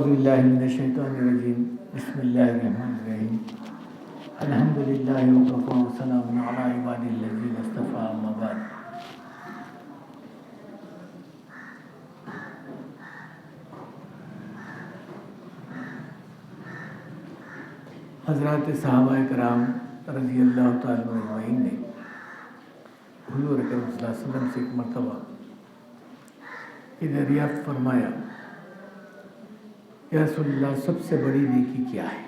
باللہ من الشیطان الرجیم بسم اللہ الرحمن الرحیم الحمدللہ وکفی وسلام علی عبادہ الذین اصطفی اما بعد۔ حضرات صحابہ کرام رضی اللہ تعالیٰ اجمعین نے حضور اکرم صلی اللہ علیہ وسلم سے ایک مرتبہ یہ دریافت فرمایا، یا رسول اللہ سب سے بڑی نیکی کیا ہے؟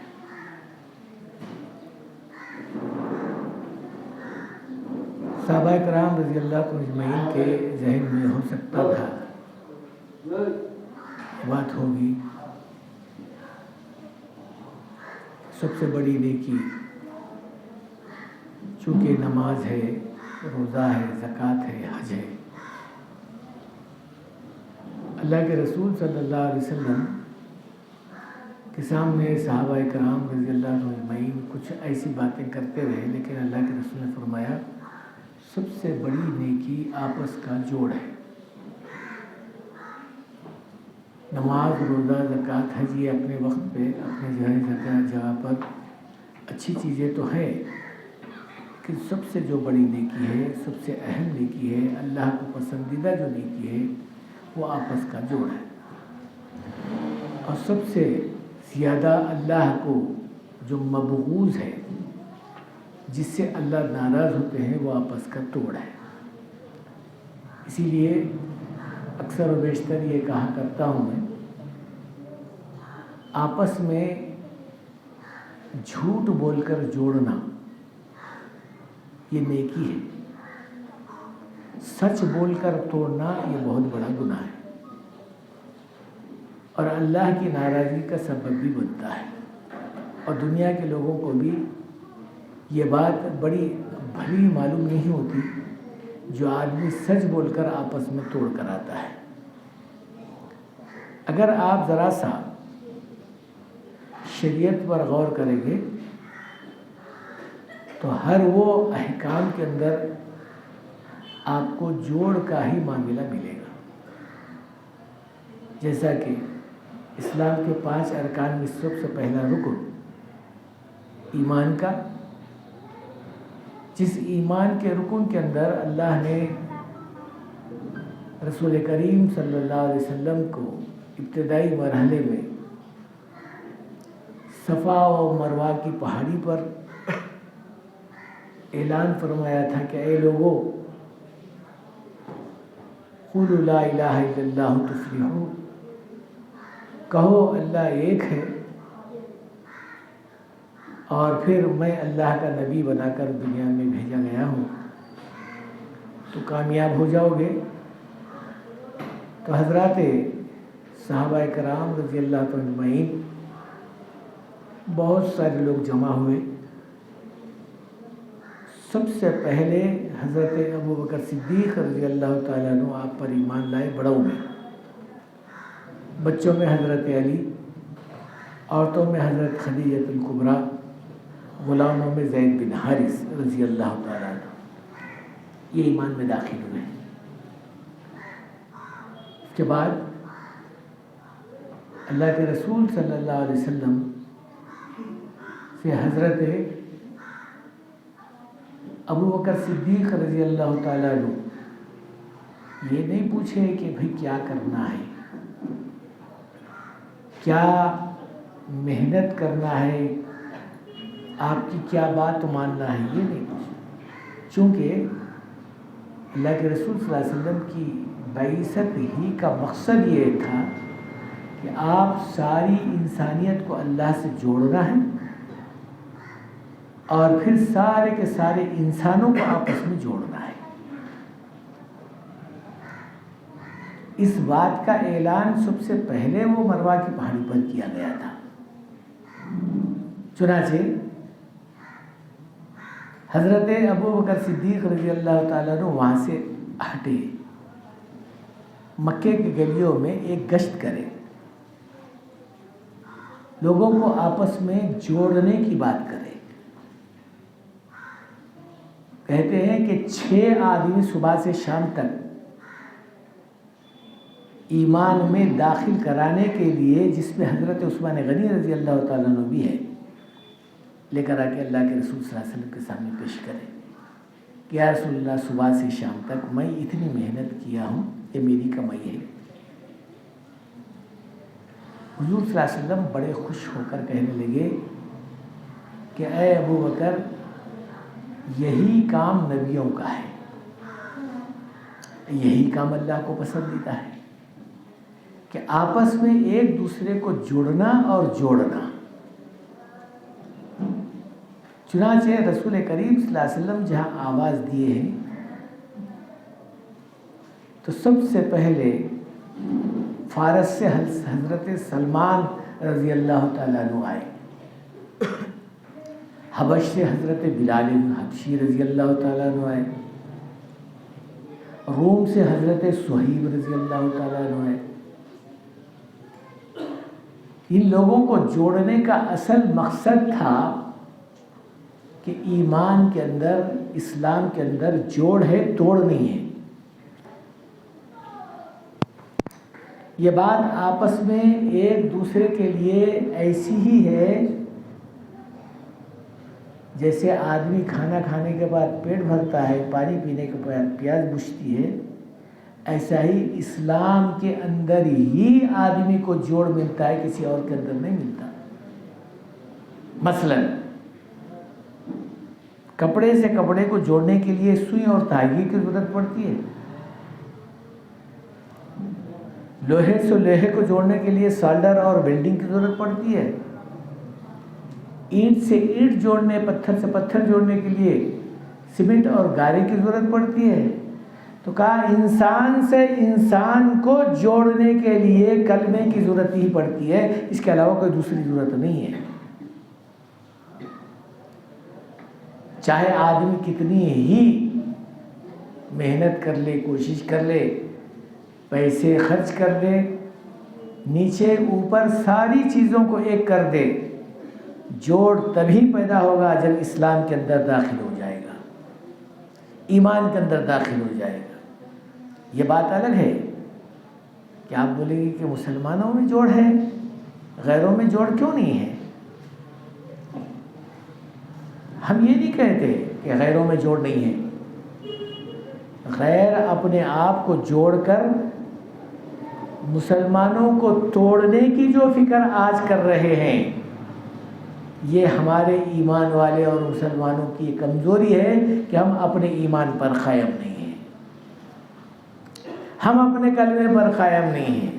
صحابہ کرام رضی اللہ تعالیٰ اجمعین کے ذہن میں ہو سکتا تھا بات ہوگی سب سے بڑی نیکی چونکہ نماز ہے، روزہ ہے، زکوٰۃ ہے، حج ہے۔ اللہ کے رسول صلی اللہ علیہ وسلم کے سامنے صحابہ کرام رضی اللہ عنہ اجمعین کچھ ایسی باتیں کرتے رہے، لیکن اللہ کے رسول نے فرمایا سب سے بڑی نیکی آپس کا جوڑ ہے۔ نماز، روزہ، زکوٰۃ، حج یہ اپنے وقت پہ اپنے جگہ پر اچھی چیزیں تو ہیں، کہ سب سے جو بڑی نیکی ہے، سب سے اہم نیکی ہے، اللہ کو پسندیدہ جو نیکی ہے وہ آپس کا جوڑ ہے۔ اور سب سے زیادہ اللہ کو جو مبغوض ہے، جس سے اللہ ناراض ہوتے ہیں، وہ آپس کا توڑ ہے۔ اسی لیے اکثر و بیشتر یہ کہا کرتا ہوں میں، آپس میں جھوٹ بول کر جوڑنا یہ نیکی ہے، سچ بول کر توڑنا یہ بہت بڑا گناہ ہے، اور اللہ کی ناراضگی کا سبب بھی بنتا ہے۔ اور دنیا کے لوگوں کو بھی یہ بات بڑی بھلی معلوم نہیں ہوتی جو آدمی سچ بول کر آپس میں توڑ کر آتا ہے۔ اگر آپ ذرا سا شریعت پر غور کریں گے تو ہر وہ احکام کے اندر آپ کو جوڑ کا ہی معاملہ ملے گا۔ جیسا کہ اسلام کے 5 ارکان میں سب سے پہلا رکن ایمان کا، جس ایمان کے رکن کے اندر اللہ نے رسول کریم صلی اللہ علیہ وسلم کو ابتدائی مرحلے میں صفا و مروہ کی پہاڑی پر اعلان فرمایا تھا کہ اے لوگو قولوا لا الہ الا اللہ تفلحوا، کہو اللہ ایک ہے، اور پھر میں اللہ کا نبی بنا کر دنیا میں بھیجا گیا ہوں تو کامیاب ہو جاؤ گے۔ تو حضرات صحابہ کرام رضی اللہ تعالیٰ اجمعین بہت سارے لوگ جمع ہوئے۔ سب سے پہلے حضرت ابوبکر صدیق رضی اللہ تعالیٰ عنہ آپ پر ایمان لائے، بڑوں میں، بچوں میں حضرت علی، عورتوں میں حضرت خدیجہ الکبریٰ، غلاموں میں زید بن حارث رضی اللہ تعالیٰ عنہ، یہ ایمان میں داخل ہوئے۔ اس کے بعد اللہ کے رسول صلی اللہ علیہ وسلم سے حضرت ابوبکر صدیق رضی اللہ تعالیٰ عنہ یہ نہیں پوچھے کہ بھئی کیا کرنا ہے، کیا محنت کرنا ہے، آپ کی کیا بات ماننا ہے، یہ نہیں پوچھے، چونکہ اللہ کے رسول صلی اللہ علیہ وسلم کی بعثت ہی کا مقصد یہ تھا کہ آپ ساری انسانیت کو اللہ سے جوڑنا ہے، اور پھر سارے کے سارے انسانوں کو آپس میں جوڑنا ہے۔ اس بات کا اعلان سب سے پہلے وہ مروہ کی پہاڑی پر کیا گیا تھا۔ چنانچہ حضرت ابوبکر صدیق رضی اللہ تعالیٰ عنہ وہاں سے ہٹے، مکے کی گلیوں میں ایک گشت کرے، لوگوں کو آپس میں جوڑنے کی بات کرے۔ کہتے ہیں کہ 6 آدمی صبح سے شام تک ایمان میں داخل کرانے کے لیے، جس میں حضرت عثمان غنی رضی اللہ تعالیٰ عنہ بھی ہے، لے کر آ کے اللہ کے رسول صلی اللہ علیہ وسلم کے سامنے پیش کرے کہ یا رسول اللہ، صبح سے شام تک میں اتنی محنت کیا ہوں، یہ میری کمائی ہے۔ حضور صلی اللہ علیہ وسلم بڑے خوش ہو کر کہنے لگے کہ اے ابو بکر، یہی کام نبیوں کا ہے، یہی کام اللہ کو پسندیدہ ہے کہ آپس میں ایک دوسرے کو جڑنا اور جوڑنا۔ چنانچہ رسول کریم صلی اللہ علیہ وسلم جہاں آواز دیے ہیں تو سب سے پہلے فارس سے حضرت سلمان رضی اللہ تعالیٰ عنہ آئے، حبش سے حضرت بلال حبشی رضی اللہ تعالیٰ عنہ آئے، روم سے حضرت صہیب رضی اللہ تعالیٰ عنہ آئے۔ ان لوگوں کو جوڑنے کا اصل مقصد تھا کہ ایمان کے اندر، اسلام کے اندر جوڑ ہے، توڑ نہیں ہے۔ یہ بات آپس میں ایک دوسرے کے لیے ایسی ہی ہے جیسے آدمی کھانا کھانے کے بعد پیٹ بھرتا ہے، پانی پینے کے بعد پیاس بجھتی ہے، ایسا ہی اسلام کے اندر ہی آدمی کو جوڑ ملتا ہے، کسی اور کے اندر نہیں ملتا۔ مثلا کپڑے سے کپڑے کو جوڑنے کے لیے سوئی اور دھاگے کی ضرورت پڑتی ہے، لوہے سے لوہے کو جوڑنے کے لیے سالڈر اور ویلڈنگ کی ضرورت پڑتی ہے، اینٹ سے اینٹ جوڑنے، پتھر سے پتھر جوڑنے کے لیے سیمنٹ اور گارے کی ضرورت پڑتی ہے۔ تو کہا انسان سے انسان کو جوڑنے کے لیے کلمے کی ضرورت ہی پڑتی ہے، اس کے علاوہ کوئی دوسری ضرورت نہیں ہے۔ چاہے آدمی کتنی ہی محنت کر لے، کوشش کر لے، پیسے خرچ کر دے، نیچے اوپر ساری چیزوں کو ایک کر دے، جوڑ تبھی پیدا ہوگا جب اسلام کے اندر داخل ہو جائے گا، ایمان کے اندر داخل ہو جائے گا۔ یہ بات الگ ہے کہ آپ بولیں گے کہ مسلمانوں میں جوڑ ہے، غیروں میں جوڑ کیوں نہیں ہے؟ ہم یہ نہیں کہتے کہ غیروں میں جوڑ نہیں ہے۔ غیر اپنے آپ کو جوڑ کر مسلمانوں کو توڑنے کی جو فکر آج کر رہے ہیں، یہ ہمارے ایمان والے اور مسلمانوں کی کمزوری ہے کہ ہم اپنے ایمان پر قائم نہیں ہیں، ہم اپنے کلمے پر قائم نہیں ہیں۔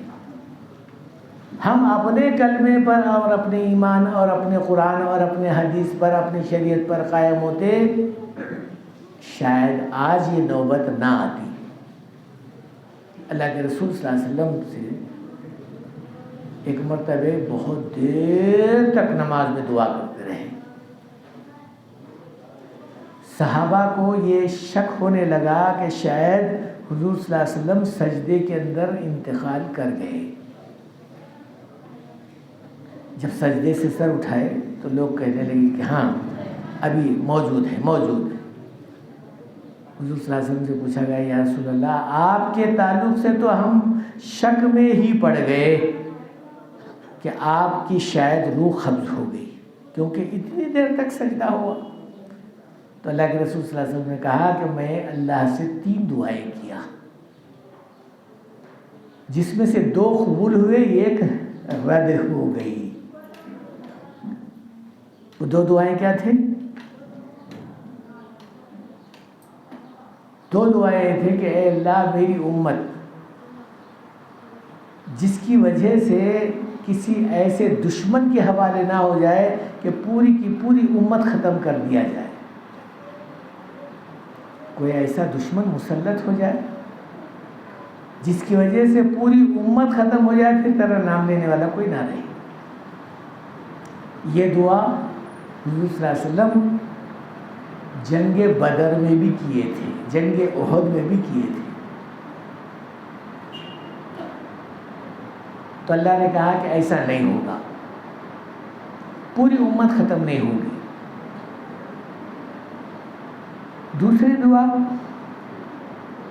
ہم اپنے کلمے پر اور اپنے ایمان اور اپنے قرآن اور اپنے حدیث پر، اپنی شریعت پر قائم ہوتے، شاید آج یہ نوبت نہ آتی۔ اللہ کے رسول صلی اللہ علیہ وسلم سے ایک مرتبہ بہت دیر تک نماز میں دعا کرتے رہے، صحابہ کو یہ شک ہونے لگا کہ شاید حضور صلی اللہ علیہ وسلم سجدے کے اندر انتقال کر گئے۔ جب سجدے سے سر اٹھائے تو لوگ کہنے لگے کہ ہاں ابھی موجود ہے۔ حضور صلی اللہ علیہ وسلم سے پوچھا گیا یا رسول اللہ، آپ کے تعلق سے تو ہم شک میں ہی پڑ گئے کہ آپ کی شاید روح قبض ہو گئی، کیونکہ اتنی دیر تک سجدہ ہوا۔ تو اللہ کے رسول صلی اللہ علیہ وسلم نے کہا کہ میں اللہ سے 3 دعائیں کیا، جس میں سے 2 قبول ہوئے، 1 رد ہو گئی۔ وہ 2 دعائیں کیا تھیں؟ 2 دعائیں تھیں کہ اے اللہ، میری امت جس کی وجہ سے کسی ایسے دشمن کے حوالے نہ ہو جائے کہ پوری کی پوری امت ختم کر دیا جائے، کوئی ایسا دشمن مسلط ہو جائے جس کی وجہ سے پوری امت ختم ہو جائے، پھر تیرا نام لینے والا کوئی نہ رہے۔ یہ دعا حضور صلی اللہ علیہ وسلم جنگ بدر میں بھی کیے تھے، جنگ احد میں بھی کیے تھے۔ تو اللہ نے کہا کہ ایسا نہیں ہوگا، پوری امت ختم نہیں ہوگی۔ دوسری دعا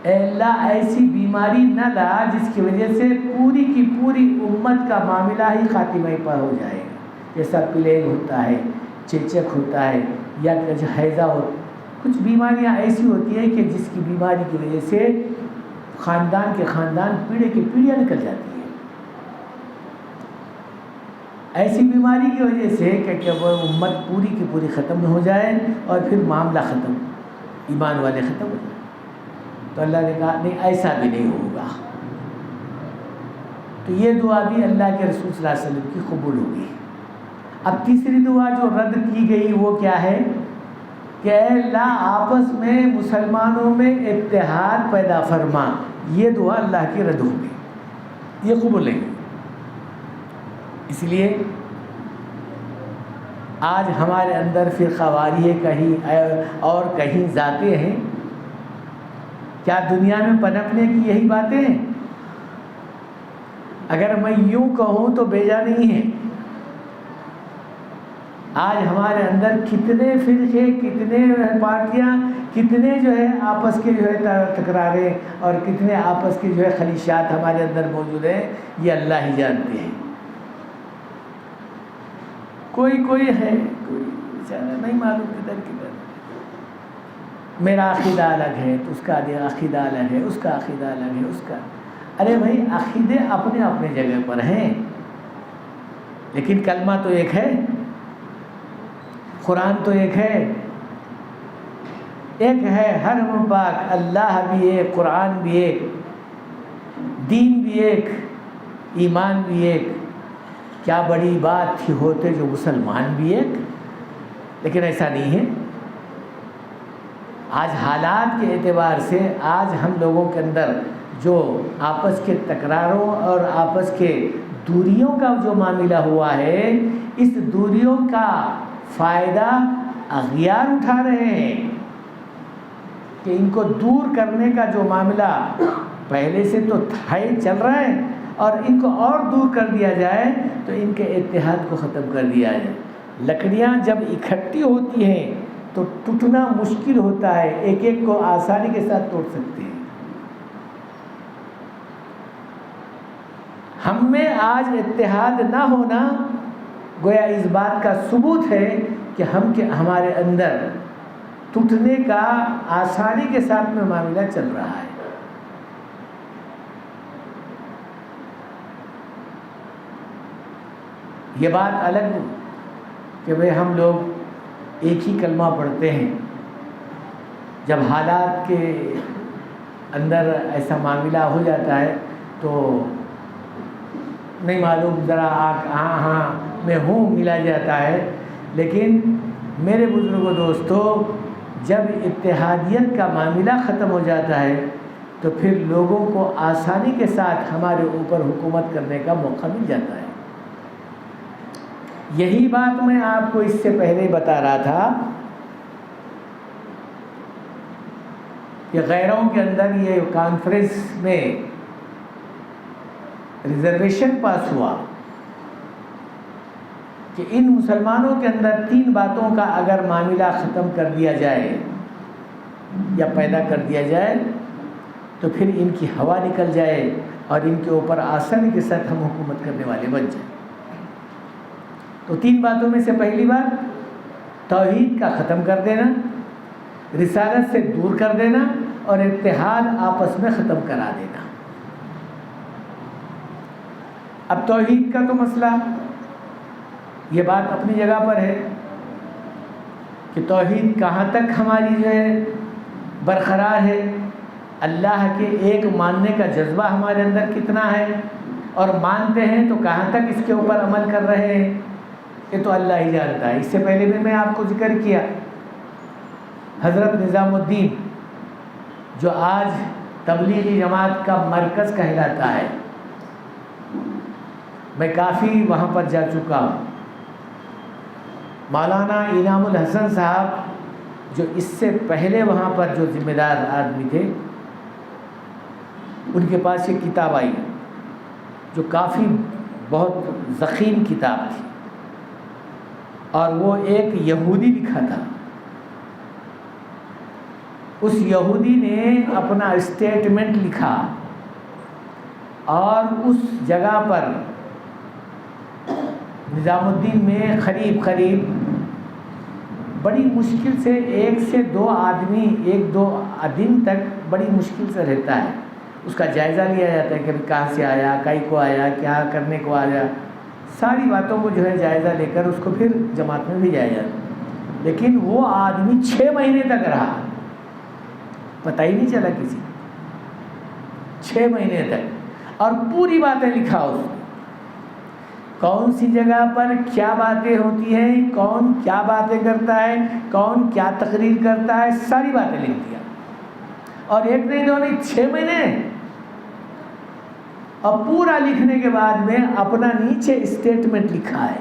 اے اللہ ایسی بیماری نہ لا جس کی وجہ سے پوری کی پوری امت کا معاملہ ہی خاتمہ پر ہو جائے گا، جیسا پلیگ ہوتا ہے، چیچک ہوتا ہے، یا حیضہ ہو، کچھ بیماریاں ایسی ہوتی ہیں کہ جس کی بیماری کی وجہ سے خاندان کے خاندان پیڑھے کی پیڑھیاں نکل جاتی ہیں، ایسی بیماری کی وجہ سے کہ وہ امت پوری کی پوری ختم ہو جائے اور پھر معاملہ ختم، ایمان والے ختم ہو جائے۔ تو اللہ نے کہا نہیں، ایسا بھی نہیں ہوگا۔ تو یہ دعا بھی اللہ کے رسول صلی اللہ علیہ وسلم کی قبول ہوگی۔ اب تیسری دعا جو رد کی گئی وہ کیا ہے کہ اے اللہ آپس میں مسلمانوں میں اتحاد پیدا فرما، یہ دعا اللہ کی رد ہوگی، یہ قبول نہیں۔ اس لیے آج ہمارے اندر فرقہ واریہ کہیں اور کہیں ذاتیں ہیں، کیا دنیا میں پنپنے کی یہی باتیں ہیں؟ اگر میں یوں کہوں تو بیجا نہیں ہے۔ آج ہمارے اندر کتنے فرقے، کتنے پارٹیاں، کتنے جو ہے آپس کے جو ہے تکراریں اور کتنے آپس کے جو ہے خلیشات ہمارے اندر موجود ہیں، یہ اللہ ہی جانتے ہیں۔ کوئی ہے، کوئی بیچارہ نہیں معلوم کدھر کدھر، میرا عقیدہ الگ ہے تو اس کا عقیدہ الگ ہے، اس کا عقیدہ الگ ہے، اس کا۔ ارے بھائی عقیدے اپنے اپنے جگہ پر ہیں، لیکن کلمہ تو ایک ہے، قرآن تو ایک ہے حرم پاک، اللہ بھی ایک، قرآن بھی ایک، دین بھی ایک، ایمان بھی ایک۔ کیا بڑی بات تھی ہوتے جو مسلمان بھی ایک، لیکن ایسا نہیں ہے۔ آج حالات کے اعتبار سے آج ہم لوگوں کے اندر جو آپس کے تکراروں اور آپس کے دوریوں کا جو معاملہ ہوا ہے، اس دوریوں کا فائدہ اغیار اٹھا رہے ہیں کہ ان کو دور کرنے کا جو معاملہ پہلے سے تو چل رہا ہے، اور ان کو اور دور کر دیا جائے تو ان کے اتحاد کو ختم کر دیا جائے۔ لکڑیاں جب اکٹھی ہوتی ہیں تو ٹوٹنا مشکل ہوتا ہے، ایک ایک کو آسانی کے ساتھ توڑ سکتے ہیں۔ ہم میں آج اتحاد نہ ہونا گویا اس بات کا ثبوت ہے کہ ہمارے اندر ٹوٹنے کا آسانی کے ساتھ میں معاملہ چل رہا ہے۔ یہ بات الگ کہ بھئی ہم لوگ ایک ہی کلمہ پڑھتے ہیں، جب حالات کے اندر ایسا معاملہ ہو جاتا ہے تو نہیں معلوم، ذرا ہاں میں ہوں ملا جاتا ہے۔ لیکن میرے بزرگوں دوستو، جب اتحادیت کا معاملہ ختم ہو جاتا ہے تو پھر لوگوں کو آسانی کے ساتھ ہمارے اوپر حکومت کرنے کا موقع مل جاتا ہے۔ یہی بات میں آپ کو اس سے پہلے بتا رہا تھا کہ غیروں کے اندر یہ کانفرنس میں ریزرویشن پاس ہوا کہ ان مسلمانوں کے اندر 3 باتوں کا اگر معاملہ ختم کر دیا جائے یا پیدا کر دیا جائے تو پھر ان کی ہوا نکل جائے اور ان کے اوپر آسانی کے ساتھ ہم حکومت کرنے والے بن جائیں۔ تو 3 باتوں میں سے پہلی بات توحید کا ختم کر دینا، رسالت سے دور کر دینا اور اتحاد آپس میں ختم کرا دینا۔ اب توحید کا تو مسئلہ، یہ بات اپنی جگہ پر ہے کہ توحید کہاں تک ہماری جو ہے برقرار ہے، اللہ کے ایک ماننے کا جذبہ ہمارے اندر کتنا ہے، اور مانتے ہیں تو کہاں تک اس کے اوپر عمل کر رہے ہیں، یہ تو اللہ ہی جانتا ہے۔ اس سے پہلے بھی میں آپ کو ذکر کیا، حضرت نظام الدین جو آج تبلیغی جماعت کا مرکز کہلاتا ہے، میں کافی وہاں پر جا چکا ہوں۔ مولانا انعام الحسن صاحب جو اس سے پہلے وہاں پر جو ذمہ دار آدمی تھے، ان کے پاس یہ کتاب آئی جو کافی بہت ضخیم کتاب تھی، اور وہ ایک یہودی لکھا تھا، اس یہودی نے اپنا اسٹیٹمنٹ لکھا اور اس جگہ پر نظام الدین میں قریب بڑی مشکل سے 1 سے 2 آدمی 1-2 دن تک بڑی مشکل سے رہتا ہے. اس کا جائزہ لیا جاتا ہے کہ کہاں سے آیا، کائی کو آیا، کیا کرنے کو آیا، ساری باتوں کو جو ہے جائزہ لے کر اس کو پھر جماعت میں بھیجایا جاتا ہے. لیکن وہ آدمی 6 مہینے تک رہا، پتہ ہی نہیں چلا کسی کو، 6 مہینے تک، اور پوری باتیں لکھا اس نے. کون سی جگہ پر کیا باتیں ہوتی ہیں، کون کیا باتیں کرتا ہے، کون کیا تقریر کرتا ہے، ساری باتیں لکھ دیا. اور 1 نہیں 2 نہیں 6 مہینے. اور پورا لکھنے کے بعد میں اپنا نیچے اسٹیٹمنٹ لکھا ہے،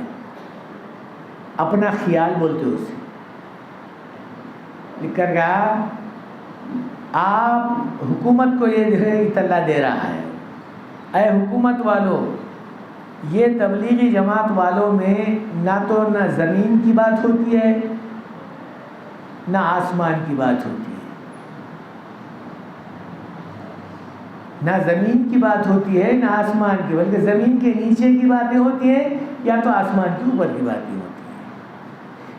اپنا خیال بولتے اسے لکھ کر کہا آپ حکومت کو یہ جو ہے اطلاع دے رہا ہے، اے حکومت والو، یہ تبلیغی جماعت والوں میں نہ زمین کی بات ہوتی ہے نہ آسمان کی بات ہوتی ہے، نہ زمین کی بات ہوتی ہے نہ آسمان کی، بلکہ زمین کے نیچے کی باتیں ہوتی ہیں یا تو آسمان کے اوپر کی باتیں ہوتی ہیں.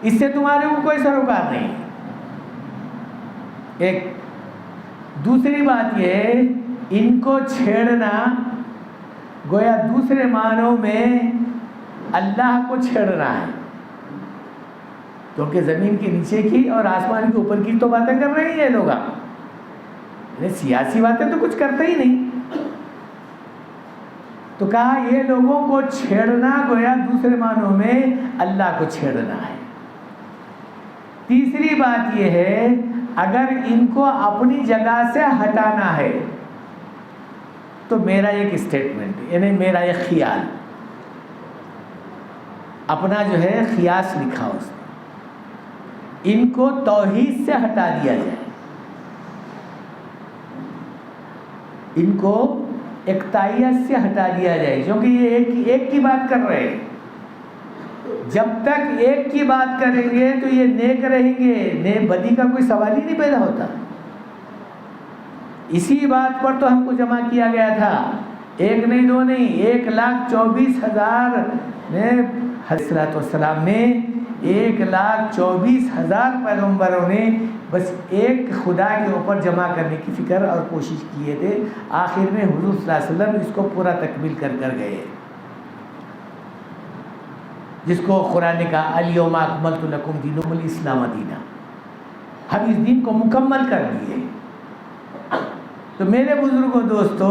اس سے تمہارے کو کوئی سروکار نہیں. ایک دوسری بات یہ ہے، ان کو چھیڑنا گویا دوسرے معنوں میں اللہ کو چھیڑنا ہے، کیونکہ زمین کے نیچے کی اور آسمان کے اوپر کی تو باتیں کر رہے ہیں لوگ، سیاسی باتیں تو کچھ کرتے ہی نہیں. تو کہا یہ لوگوں کو چھیڑنا گویا دوسرے معنوں میں اللہ کو چھیڑنا ہے. تیسری بات یہ ہے، اگر ان کو اپنی جگہ سے ہٹانا ہے تو میرا ایک اسٹیٹمنٹ، یعنی میرا ایک خیال، اپنا جو ہے خیاس لکھا اس نے، ان کو توحید سے ہٹا دیا جائے، ان کو اقطاعیت سے ہٹا دیا جائے، کیونکہ یہ ایک کی بات کر رہے ہیں. جب تک ایک کی بات کریں گے تو یہ نیک رہیں گے، بدی کا کوئی سوال ہی نہیں پیدا ہوتا. اسی بات پر تو ہم کو جمع کیا گیا تھا، 1 نہیں 2 نہیں 1,24,000 نے حضرت والسلام نے 1,24,000 پیغمبروں نے بس ایک خدا کے اوپر جمع کرنے کی فکر اور کوشش کیے تھے. آخر میں حضور صلی اللہ علیہ وسلم اس کو پورا تکمیل کر گئے، جس کو قرآن نے کہا الیوم اکملت لکم دینکم الاسلام دینا، ہم اس دین کو مکمل کر دیے. تو میرے بزرگوں دوستو،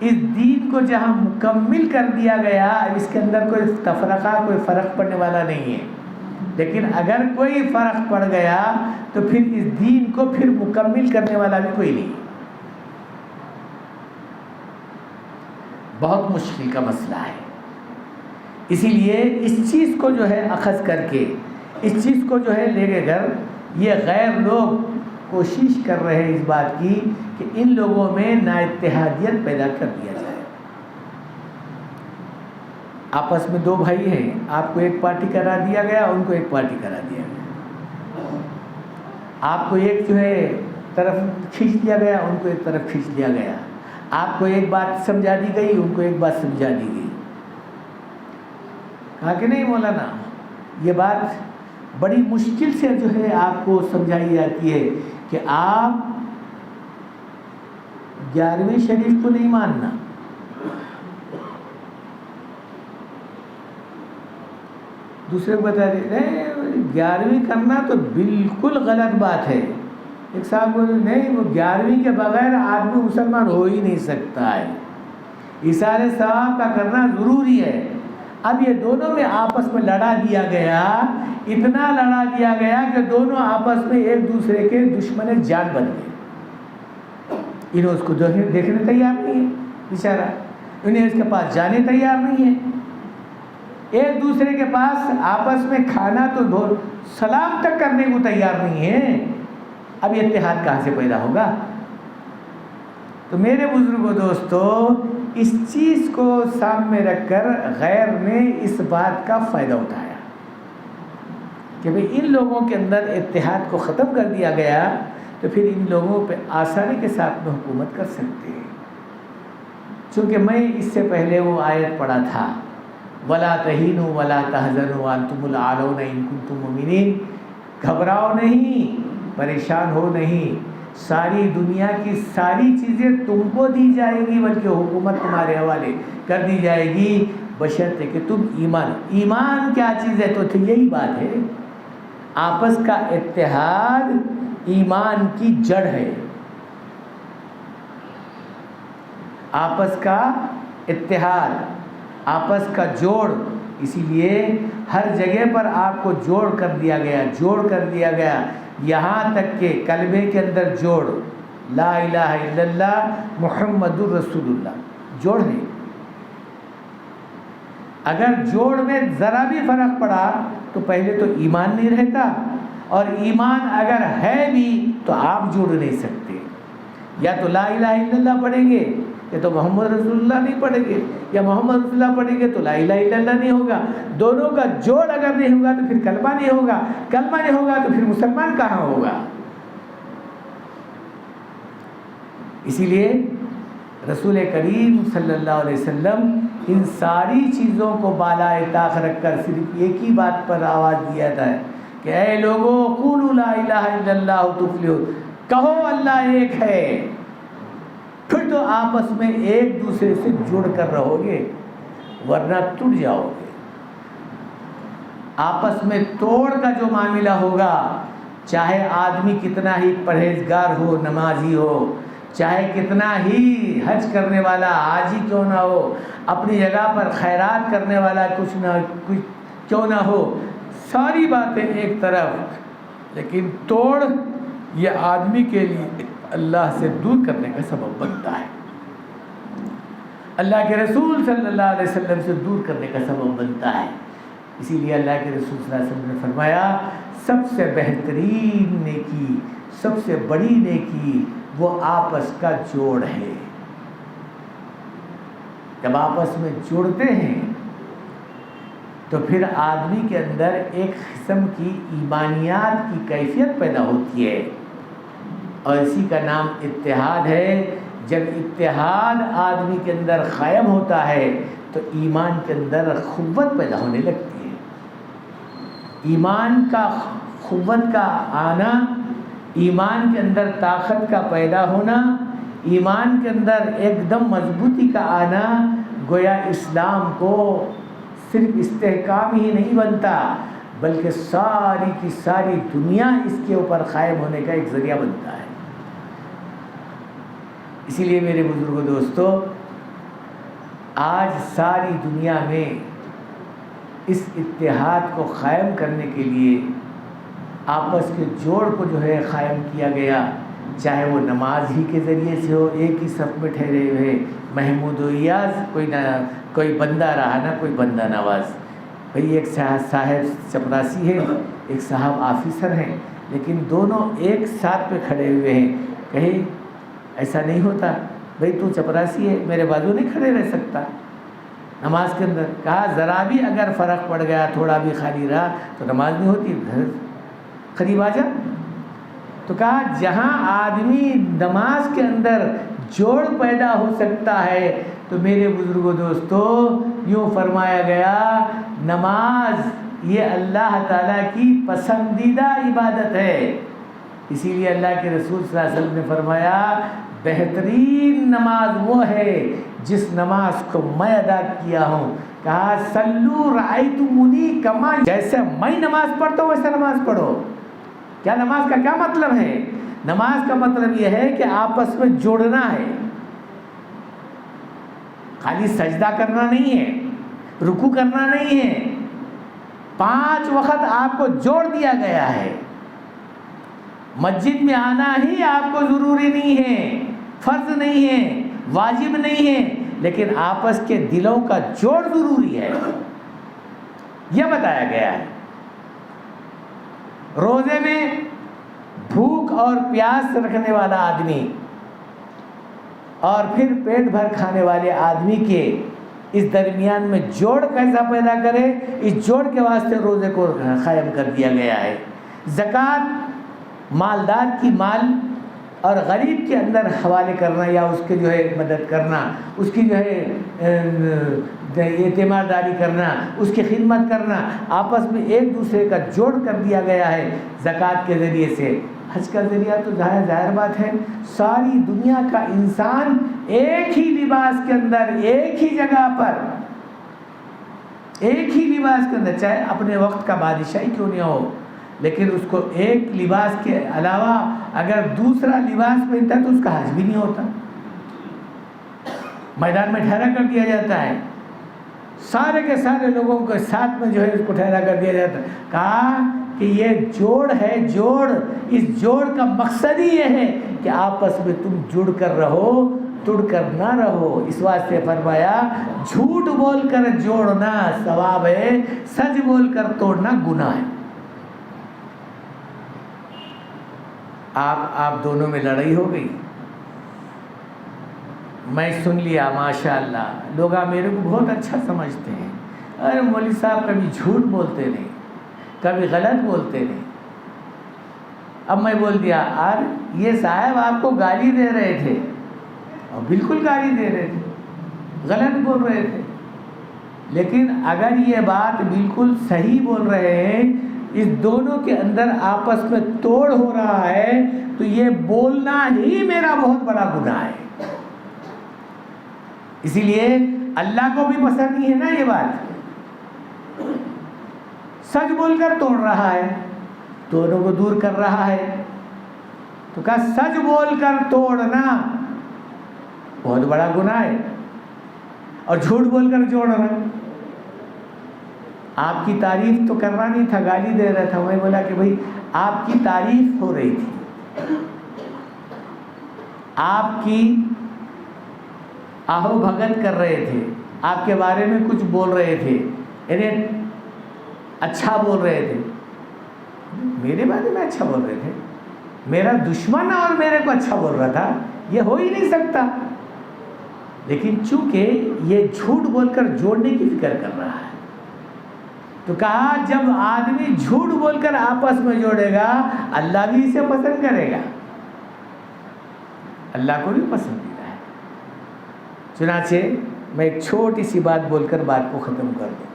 اس دین کو جہاں مکمل کر دیا گیا، اب اس کے اندر کوئی تفرقہ، کوئی فرق پڑنے والا نہیں ہے. لیکن اگر کوئی فرق پڑ گیا تو پھر اس دین کو پھر مکمل کرنے والا بھی کوئی نہیں. بہت مشکل کا مسئلہ ہے. اسی لیے اس چیز کو جو ہے اخذ کر کے، اس چیز کو جو ہے لے کے گھر، یہ غیر لوگ کوشش کر رہے ہیں اس بات کی کہ ان لوگوں میں نااتحادیت پیدا کر دیا جائے. آپس میں 2 بھائی ہیں، آپ کو ایک پارٹی کرا دیا گیا، ان کو ایک پارٹی کرا دیا گیا. آپ کو ایک جو ہے طرف کھینچ دیا گیا، ان کو ایک طرف کھینچ دیا گیا. آپ کو ایک بات سمجھا دی گئی، ان کو ایک بات سمجھا دی گئی. کہا کہ نہیں مولانا، یہ بات بڑی مشکل سے جو ہے آپ کو سمجھائی جاتی ہے کہ آپ 11ویں شریف کو نہیں ماننا. دوسرے کو بتا دے 11ویں کرنا تو بالکل غلط بات ہے. ایک صاحب بولے نہیں، وہ 11ویں کے بغیر آدمی مسلمان ہو ہی نہیں سکتا ہے، اشارے ثواب کا کرنا ضروری ہے. اب یہ دونوں میں آپس میں لڑا دیا گیا، اتنا لڑا دیا گیا کہ دونوں آپس میں ایک دوسرے کے دشمن جان بن گئے. انہیں اس کو دیکھنے تیار نہیں ہے بیچارہ، انہیں اس کے پاس جانے تیار نہیں ہے، ایک دوسرے کے پاس آپس میں کھانا تو سلام تک کرنے کو تیار نہیں ہے. اب یہ اتحاد کہاں سے پیدا ہوگا؟ تو میرے بزرگوں دوستو، اس چیز کو سامنے رکھ کر غیر نے اس بات کا فائدہ اٹھایا کہ بھئی ان لوگوں کے اندر اتحاد کو ختم کر دیا گیا تو پھر ان لوگوں پہ آسانی کے ساتھ میں حکومت کر سکتے ہیں. چونکہ میں اس سے پہلے وہ آیت پڑھا تھا، وَلَا تَهِنُوا وَلَا تَحْزَنُوا وَأَنْتُمُ الْأَعْلَوْنَ إِن كُنتُم مُؤْمِنِينَ. گھبراؤ نہیں، پریشان ہو نہیں، ساری دنیا کی ساری چیزیں تم کو دی جائیں گی، بلکہ حکومت تمہارے حوالے کر دی جائے گی، بشرطے کہ تم ایمان کیا چیز ہے؟ تو یہی بات ہے، آپس کا اتحاد ایمان کی جڑ ہے. آپس کا اتحاد، آپس کا جوڑ، اسی لیے ہر جگہ پر آپ کو جوڑ کر دیا گیا، یہاں تک کہ کلمے کے اندر جوڑ، لا الہ الا اللہ محمد الرسول اللہ، جوڑ ہے. اگر جوڑ میں ذرا بھی فرق پڑا تو پہلے تو ایمان نہیں رہتا، اور ایمان اگر ہے بھی تو آپ جوڑ نہیں سکتے. یا تو لا الہ الا اللہ پڑھیں گے، یا تو محمد رسول اللہ نہیں پڑھیں گے، یا محمد رسول اللہ پڑھیں گے تو لا الہ الا اللہ نہیں ہوگا. دونوں کا جوڑ اگر نہیں ہوگا تو پھر کلمہ نہیں ہوگا، کلمہ نہیں ہوگا تو پھر مسلمان کہاں ہوگا؟ اسی لیے رسول کریم صلی اللہ علیہ وسلم ان ساری چیزوں کو بالائے طاق رکھ کر صرف ایک ہی بات پر آواز دیا تھا کہ اے لوگو قولوا لا الہ الا اللہ تفلحوا، کہو اللہ ایک ہے، پھر تو آپس میں ایک دوسرے سے جڑ کر رہو گے، ورنہ ٹوٹ جاؤ گے. آپس میں توڑ کا جو معاملہ ہوگا، چاہے آدمی کتنا ہی پرہیزگار ہو، نمازی ہو، چاہے کتنا ہی حج کرنے والا حاجی کیوں نہ ہو، اپنی جگہ پر خیرات کرنے والا کچھ کیوں نہ ہو، ساری باتیں ایک طرف، لیکن توڑ یہ آدمی کے لیے اللہ سے دور کرنے کا سبب بنتا ہے، اللہ کے رسول صلی اللہ علیہ وسلم سے دور کرنے کا سبب بنتا ہے. اسی لیے اللہ کے رسول صلی اللہ علیہ وسلم نے فرمایا سب سے بہترین نیکی، سب سے بڑی نیکی وہ آپس کا جوڑ ہے. جب آپس میں جوڑتے ہیں تو پھر آدمی کے اندر ایک قسم کی ایمانیات کی کیفیت پیدا ہوتی ہے، اور اسی کا نام اتحاد ہے. جب اتحاد آدمی کے اندر قائم ہوتا ہے تو ایمان کے اندر قوت پیدا ہونے لگتی ہے. ایمان کا قوت کا آنا، ایمان کے اندر طاقت کا پیدا ہونا، ایمان کے اندر ایک دم مضبوطی کا آنا، گویا اسلام کو صرف استحکام ہی نہیں بنتا بلکہ ساری کی ساری دنیا اس کے اوپر قائم ہونے کا ایک ذریعہ بنتا ہے. اسی لیے میرے بزرگوں دوستو، آج ساری دنیا میں اس اتحاد کو قائم کرنے کے لیے آپس کے جوڑ کو جو ہے قائم کیا گیا، چاہے وہ نماز ہی کے ذریعے سے ہو، ایک ہی صف میں ٹھہرے ہوئے محمود و ایاز، کوئی بندہ رہا نہ کوئی بندہ نواز. بھئی ایک صاحب چپراسی ہے، ایک صاحب آفیسر ہیں، لیکن دونوں ایک ساتھ پہ کھڑے ہوئے ہیں. کہیں ایسا نہیں ہوتا، بھئی تو چپراسی ہے میرے بازو نہیں کھڑے رہ سکتا نماز کے اندر. کہا ذرا بھی اگر فرق پڑ گیا، تھوڑا بھی خالی رہا تو نماز نہیں ہوتی، گھر قریب آ جا. تو کہا جہاں آدمی نماز کے اندر جوڑ پیدا ہو سکتا ہے تو میرے بزرگوں دوستو یوں فرمایا گیا نماز یہ اللہ تعالیٰ کی پسندیدہ عبادت ہے. اسی لیے اللہ کے رسول صلی اللہ علیہ وسلم نے فرمایا بہترین نماز وہ ہے جس نماز کو میں ادا کیا ہوں. کہا صلو رأیتمونی کما، جیسے میں نماز پڑھتا ہوں ویسے نماز پڑھو. کیا نماز کا کیا مطلب ہے؟ نماز کا مطلب یہ ہے کہ آپس میں جوڑنا ہے، خالی سجدہ کرنا نہیں ہے، رکوع کرنا نہیں ہے. 5 وقت آپ کو جوڑ دیا گیا ہے. مسجد میں آنا ہی آپ کو ضروری نہیں ہے، فرض نہیں ہے، واجب نہیں ہے، لیکن آپس کے دلوں کا جوڑ ضروری ہے، یہ بتایا گیا ہے. روزے میں بھوک اور پیاس رکھنے والا آدمی اور پھر پیٹ بھر کھانے والے آدمی کے اس درمیان میں جوڑ کیسا پیدا کرے، اس جوڑ کے واسطے روزے کو قائم کر دیا گیا ہے. زکوٰۃ مالدار کی مال اور غریب کے اندر حوالے کرنا یا اس کے جو ہے مدد کرنا، اس کی جو ہے اعتماد داری کرنا، اس کی خدمت کرنا، آپس میں ایک دوسرے کا جوڑ کر دیا گیا ہے زکوٰۃ کے ذریعے سے۔ حج کا ذریعہ تو ظاہر بات ہے، ساری دنیا کا انسان ایک ہی لباس کے اندر، ایک ہی جگہ پر، ایک ہی لباس کے اندر، چاہے اپنے وقت کا بادشاہ ہی کیوں نہیں ہو، لیکن اس کو ایک لباس کے علاوہ اگر دوسرا لباس پہنتا ہے تو اس کا حج بھی نہیں ہوتا، میدان میں ٹھہرا کر دیا جاتا ہے، سارے کے سارے لوگوں کے ساتھ میں جو ہے اس کو ٹھہرا کر دیا جاتا ہے۔ کہا کہ یہ جوڑ ہے، جوڑ، اس جوڑ کا مقصد ہی یہ ہے کہ آپس میں تم جڑ کر رہو، تڑ کر نہ رہو۔ اس واسطے فرمایا جھوٹ بول کر جوڑنا ثواب ہے، سچ بول کر توڑنا گناہ ہے۔ آپ دونوں میں لڑائی ہو گئی، میں سن لیا، ماشاءاللہ، لوگ میرے کو بہت اچھا سمجھتے ہیں، ارے مولوی صاحب کبھی جھوٹ بولتے نہیں، کبھی غلط بولتے نہیں۔ اب میں بول دیا، یہ صاحب آپ کو گالی دے رہے تھے، اور بالکل گالی دے رہے تھے، غلط بول رہے تھے، لیکن اگر یہ بات بالکل صحیح بول رہے ہیں، اس دونوں کے اندر آپس میں توڑ ہو رہا ہے، تو یہ بولنا ہی میرا بہت بڑا گناہ ہے۔ اسی لیے اللہ کو بھی پسند نہیں ہے نا یہ بات، سچ بول کر توڑ رہا ہے، دونوں کو دور کر رہا ہے، تو کہا سچ بول کر توڑنا بہت بڑا گناہ ہے، اور جھوٹ بول کر جوڑنا۔ آپ کی تعریف تو کرنا نہیں تھا، گالی دے رہا تھا، میں بولا کہ بھائی آپ کی تعریف ہو رہی تھی، آپ کی آہو بھگت کر رہے تھے، آپ کے بارے میں کچھ بول رہے تھے، یعنی اچھا بول رہے تھے، میرے بارے میں اچھا بول رہے تھے، میرا دشمن اور میرے کو اچھا بول رہا تھا، یہ ہو ہی نہیں سکتا، لیکن چونکہ یہ جھوٹ بول کر جوڑنے کی فکر کر رہا ہے، تو کہا جب آدمی جھوٹ بول کر آپس میں جوڑے گا، اللہ بھی اسے پسند کرے گا، اللہ کو بھی پسندیدہ ہے۔ چنانچہ میں ایک چھوٹی سی بات بول کر بات کو ختم کر دوں۔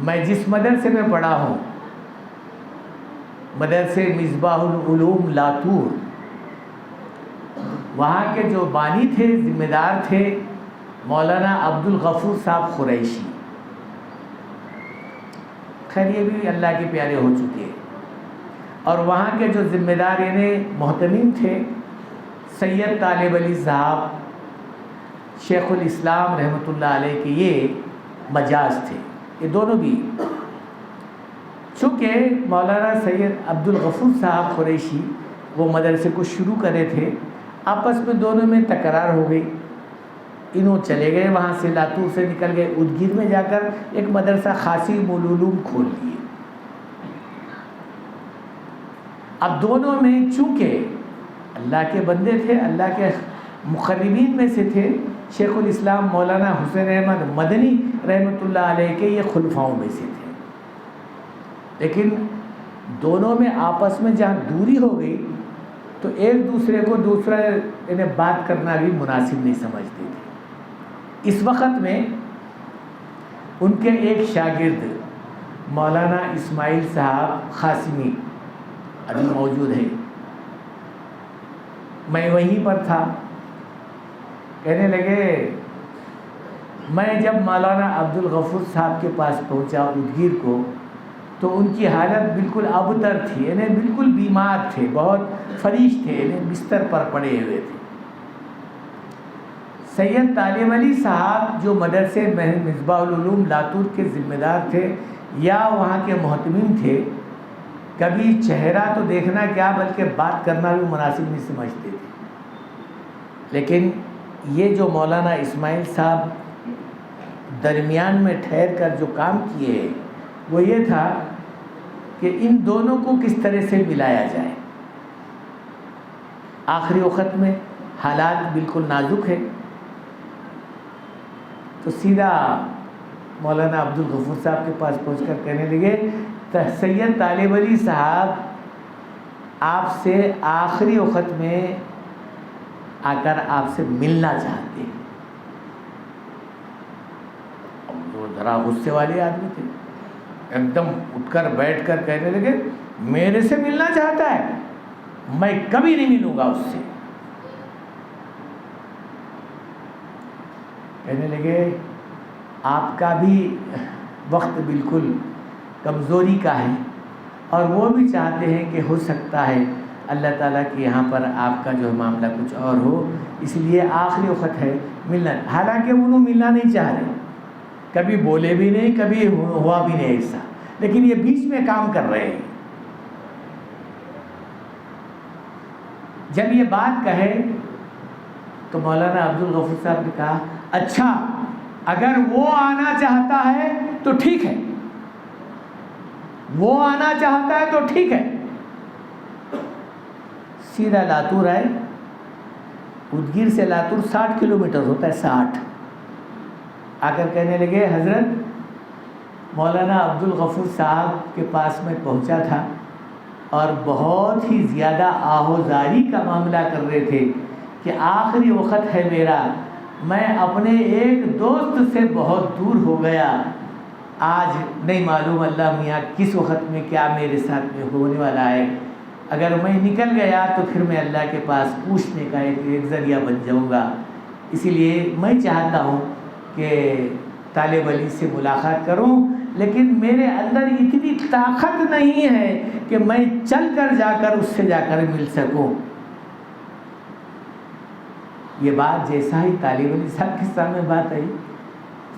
میں جس مدرسے میں پڑھا ہوں، مدرسے مصباح العلوم لاتور، وہاں کے جو بانی تھے، ذمہ دار تھے مولانا عبدالغفور صاحب قریشی، خیر یہ بھی اللہ کے پیارے ہو چکے، اور وہاں کے جو ذمہ دار یعنی محتمم تھے سید طالب علی صاحب شیخ الاسلام رحمۃ اللہ علیہ کے یہ مجاز تھے، یہ دونوں بھی، چونکہ مولانا سید عبدالغفور صاحب قریشی وہ مدرسے کو شروع کرے تھے، آپس میں دونوں میں تکرار ہو گئی، انہوں چلے گئے وہاں سے، لاتور سے نکل گئے، ادگیر میں جا کر ایک مدرسہ خاسم العلوم کھول لیے۔ اب دونوں میں چونکہ اللہ کے بندے تھے، اللہ کے مقربین میں سے تھے، شیخ الاسلام مولانا حسین احمد مدنی رحمۃ اللہ علیہ کے یہ خلفاؤں میں سے تھے، لیکن دونوں میں آپس میں جہاں دوری ہو گئی تو ایک دوسرے کو دوسرا انہیں بات کرنا بھی مناسب نہیں سمجھتے تھے۔ اس وقت میں ان کے ایک شاگرد مولانا اسماعیل صاحب قاسمی ابھی موجود ہے، میں وہیں پر تھا، کہنے لگے میں جب مولانا عبدالغفور صاحب کے پاس پہنچا ادگیر کو، تو ان کی حالت بالکل ابتر تھی، یعنی بالکل بیمار تھے، بہت فریش تھے، یعنی بستر پر پڑے ہوئے تھے۔ سید طالب علی صاحب جو مدرسے مصباح العلوم لاتور کے ذمہ دار تھے یا وہاں کے محتمم تھے، کبھی چہرہ تو دیکھنا کیا بلکہ بات کرنا بھی مناسب نہیں سمجھتے تھے، لیکن یہ جو مولانا اسماعیل صاحب درمیان میں ٹھہر کر جو کام کیے وہ یہ تھا کہ ان دونوں کو کس طرح سے ملایا جائے۔ آخری وقت میں حالات بالکل نازک ہے، تو سیدھا مولانا عبدالغفور صاحب کے پاس پہنچ کر کہنے لگے سید طالب علی صاحب آپ سے آخری وقت میں آ کر آپ سے ملنا چاہتے ہیں. وہ ذرا غصے والے آدمی تھے, ایک دم اٹھ کر بیٹھ کر کہنے لگے میرے سے ملنا چاہتا ہے, میں کبھی نہیں ملوں گا اس سے. کہنے لگے آپ کا بھی وقت بالکل کمزوری کا ہے, اور وہ بھی چاہتے ہیں کہ ہو سکتا ہے اللہ تعالیٰ کے یہاں پر آپ کا جو معاملہ کچھ اور ہو, اس لیے آخری وقت ہے ملنا. حالانکہ انہوں ملنا نہیں چاہ رہے, کبھی بولے بھی نہیں, کبھی ہوا بھی نہیں ایسا, لیکن یہ بیچ میں کام کر رہے ہیں. جب یہ بات کہے تو مولانا عبدالغفور صاحب نے کہا اچھا اگر وہ آنا چاہتا ہے تو ٹھیک ہے, وہ آنا چاہتا ہے تو ٹھیک ہے. سیدھا لاتور آئے. ادگیر سے لاتور 60 کلومیٹر ہوتا ہے, 60. آ کر کہنے لگے حضرت مولانا عبدالغفور صاحب کے پاس میں پہنچا تھا اور بہت ہی زیادہ آہوزاری کا معاملہ کر رہے تھے کہ آخری وقت ہے میرا, میں اپنے ایک دوست سے بہت دور ہو گیا, آج نہیں معلوم اللہ میاں کس وقت میں کیا میرے ساتھ میں ہونے والا ہے. اگر میں نکل گیا تو پھر میں اللہ کے پاس پوچھنے کا ایک ذریعہ بن جاؤں گا. اسی لیے میں چاہتا ہوں کہ طالب علی سے ملاقات کروں, لیکن میرے اندر اتنی طاقت نہیں ہے کہ میں چل کر جا کر اس سے جا کر مل سکوں. یہ بات جیسا ہی طالب علی صاحب کے سامنے بات آئی,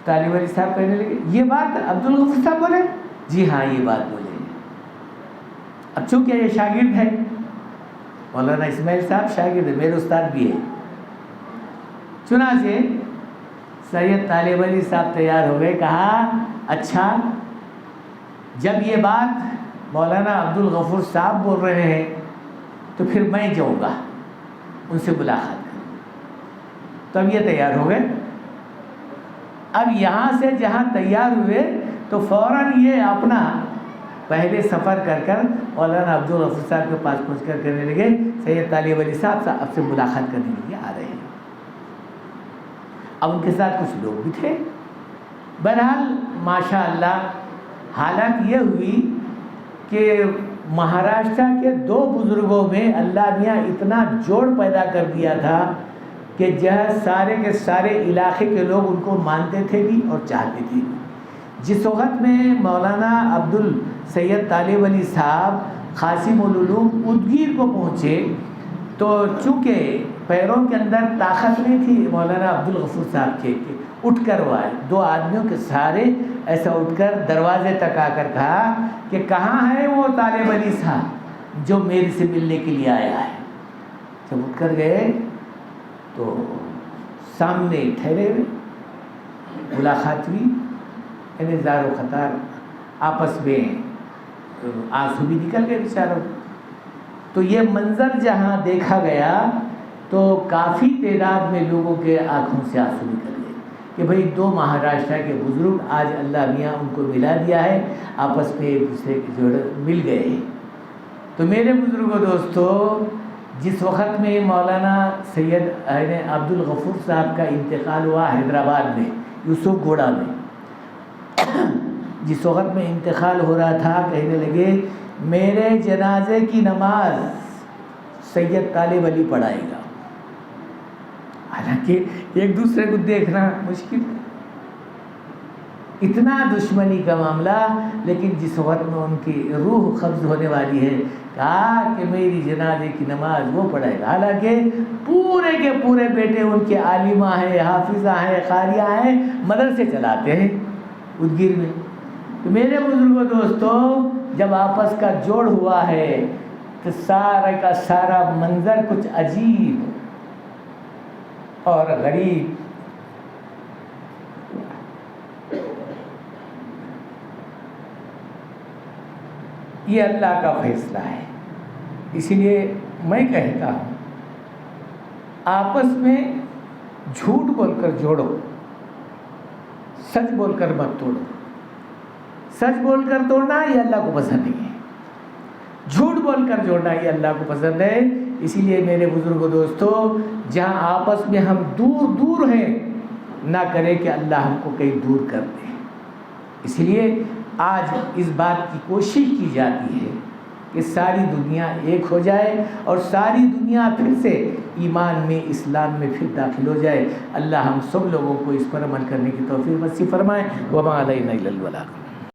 طالب علی صاحب کہنے لگے یہ بات عبدالغفور صاحب بولے؟ جی ہاں یہ بات بولے. اب چونکہ یہ شاگرد ہے, مولانا اسماعیل صاحب شاگرد ہے, میرے استاد بھی ہے. چنانچہ سید طالب علی صاحب تیار ہو گئے, کہا اچھا جب یہ بات مولانا عبدالغفور صاحب بول رہے ہیں تو پھر میں جاؤں گا ان سے ملاقات کروں. تب یہ تیار ہو گئے. اب یہاں سے جہاں تیار ہوئے تو فوراً یہ اپنا پہلے سفر کر کر مولانا عبدالغفور صاحب کے پاس پہنچ کر کہنے لگے سید طالب علی صاحب اب سے ملاقات کرنے کے لیے آ رہے ہیں. اب ان کے ساتھ کچھ لوگ بھی تھے. بہرحال ماشاء اللہ حالت یہ ہوئی کہ مہاراشٹر کے 2 بزرگوں میں اللہ میاں اتنا جوڑ پیدا کر دیا تھا کہ سارے کے سارے علاقے کے لوگ ان کو مانتے تھے بھی اور چاہتے تھے. جس وقت میں مولانا سید طالب علی صاحب قاسم العلوم ادگیر کو پہنچے تو چونکہ پیروں کے اندر طاقت نہیں تھی مولانا عبدالغفور صاحب کے اٹھ کر وہ آئے. 2 آدمیوں کے سارے ایسا اٹھ کر دروازے تک آ کر کہا کہ کہاں ہے وہ طالب علی صاحب جو میرے سے ملنے کے لیے آیا ہے. جب اٹھ کر گئے تو سامنے ٹھہرے ہوئے, ملاقات ہوئی. یعنی زار و خطار آپس میں آنسو بھی نکل گئے بیچاروں. تو یہ منظر جہاں دیکھا گیا تو کافی تعداد میں لوگوں کے آنکھوں سے آنسو نکل گئے کہ بھئی 2 مہاراشٹر کے بزرگ آج اللہ میاں ان کو ملا دیا ہے, آپس میں ایک دوسرے کے جوڑ مل گئے ہیں. تو میرے بزرگوں دوستو, جس وقت میں مولانا سید عبدالغفور صاحب کا انتقال ہوا حیدرآباد میں یوسف گوڑا میں, جس وقت میں انتقال ہو رہا تھا کہنے لگے میرے جنازے کی نماز سید طالب علی پڑھائے گا. حالانکہ ایک دوسرے کو دیکھنا مشکل, اتنا دشمنی کا معاملہ, لیکن جس وقت میں ان کی روح قبض ہونے والی ہے کہا کہ میری جنازے کی نماز وہ پڑھائے گا. حالانکہ پورے کے پورے بیٹے ان کے عالمہ ہیں, حافظہ ہیں, قاریہ ہیں, مدرسے چلاتے ہیں ادگیر میں. تو میرے بزرگوں دوستو, جب آپس کا جوڑ ہوا ہے تو سارا کا سارا منظر کچھ عجیب اور غریب. یہ اللہ کا فیصلہ ہے. اسی لیے میں کہتا ہوں آپس میں جھوٹ بول کر جوڑو, سچ بول کر مت توڑو. سچ بول کر توڑنا یہ اللہ کو پسند نہیں ہے, جھوٹ بول کر جوڑنا یہ اللہ کو پسند ہے۔ اسی لیے میرے بزرگ دوستو، جہاں آپس میں ہم دور دور ہیں، نہ کرے کہ اللہ ہم کو کہیں دور کر دے۔ اس لیے آج اس بات کی کوشش کی جاتی ہے کہ ساری دنیا ایک ہو جائے اور ساری دنیا پھر سے ایمان میں، اسلام میں پھر داخل ہو جائے۔ اللہ ہم سب لوگوں کو اس پر عمل کرنے کی توفیق نصیب فرمائے۔ وما علینا الا البلاغ۔